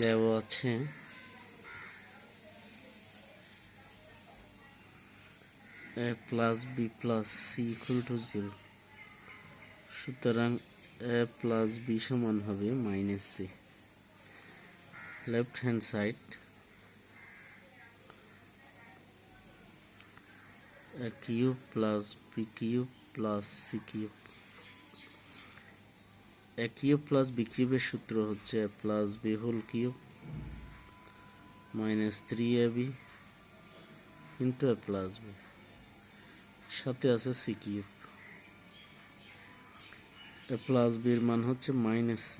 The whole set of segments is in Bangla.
দেওয়া আছে a plus b plus c equal to 0, সুতরাং a plus b সমান হবে minus c। Left hand side a cube plus b cube plus c cube। a cube plus b cube এর সূত্র হচ্ছে a plus b whole cube minus 3ab into a plus b, সাথে আছে c cube. a plus b এর মান হচ্ছে মাইনাস c,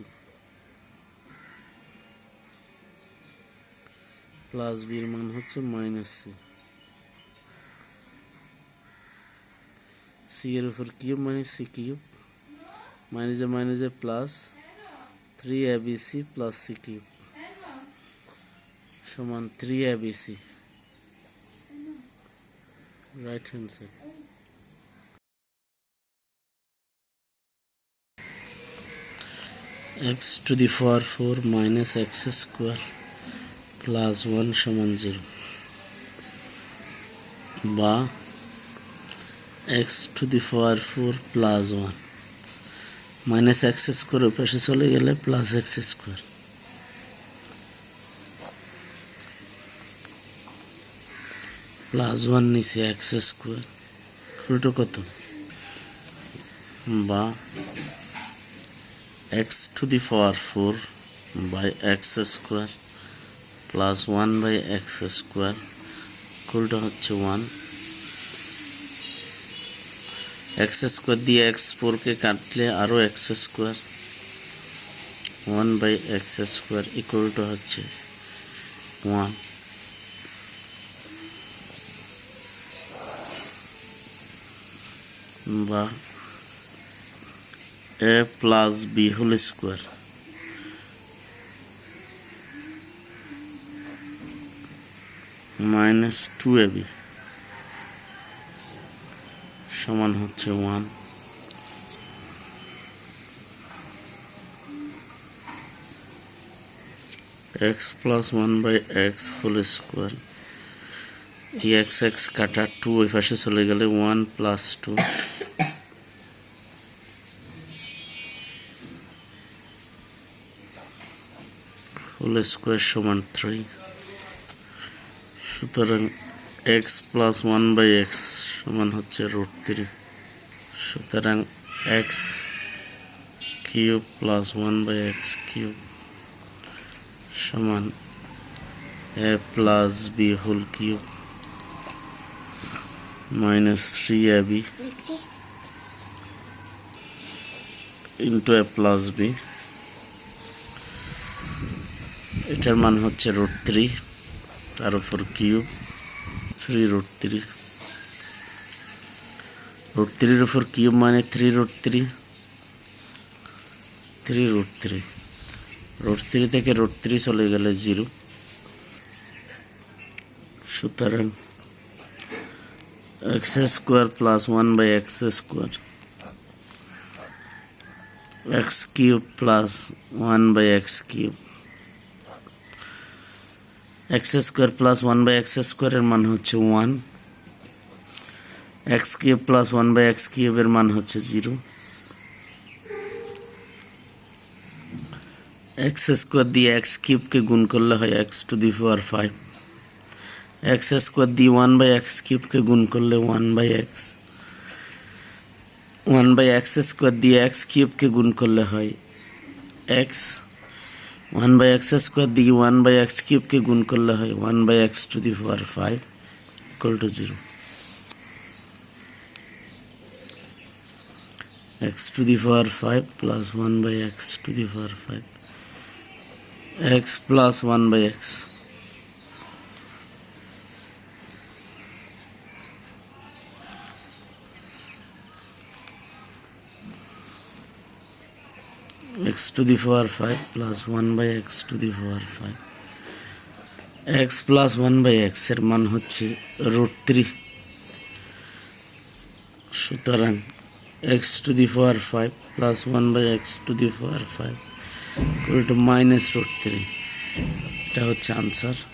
প্লাস b এর মান হচ্ছে মাইনাস c। c এর উপর কিউব মানে c কিউব, মাইনাসে plus 3abc plus c cube সমান 3abc, right hand side. x to the power 4 minus x square plus 1 সমান 0, বা x to the power 4 plus 1 minus x square ওই পাশে চলে গেলে প্লাস এক্স স্কোয়ার, প্লাস 1 নিচে এক্স স্কোয়ার উল্টো কত, বা x to the power 4 by x square plus 1 by x square উল্টো হচ্ছে 1। এক্স স্কোয়ার দিয়ে এক্স 4কে কাটলে আরও x square, 1 by x square equal to হচ্ছে 1। বা a plus b whole square minus 2ab সমান হচ্ছে 1। x plus 1 by x whole square, এই এক্স এক্স কাটা 2 ওই পাশে চলে গেলে 1 প্লাস 2 হোল স্কোয়ার সমান 3। সুতরাং x প্লাস 1 বাই এক্স সমান হচ্ছে √3। সুতরাং x cube plus 1 by x cube সমান a plus b whole cube minus 3ab into a plus b, এটার মান হচ্ছে √3, তার উপর কিউব 3√3, √3 এর উপর কিউব মানে 3√3, 3√3, √3 থেকে √3 চলে গেলে 0। সুতরাং x square plus 1 by x square, x cube plus 1 by x cube, x square plus 1 by x স্কোয়ারের মান হচ্ছে 1, x cube plus 1 by x কিউবের মান হচ্ছে 0। এক্স স্কোয়ার দিয়ে এক্স কিউবকে গুণ করলে হয় x to the power 5, x square দিয়ে 1 বাই এক্স কিউবকে গুণ করলে 1 by x, 1 by x square দিয়ে এক্স কিউবকে গুণ করলে হয় এক্স, 1 বাই এক্স স্কোয়ার দিয়ে 1 বাই এক্স কিউবকে গুণ করলে হয় 1 by x to the power 5 equal to 0। X to the power 5 plus 1 by x to the power 5, x plus 1 by x, x to the power 5 plus 1 by x to the power 5, x plus 1 by x এর মান হচ্ছে √3। সুতরাং x to the power 5 plus 1 by x to the power 5 equal to minus √3। এটা হচ্ছে আনসার।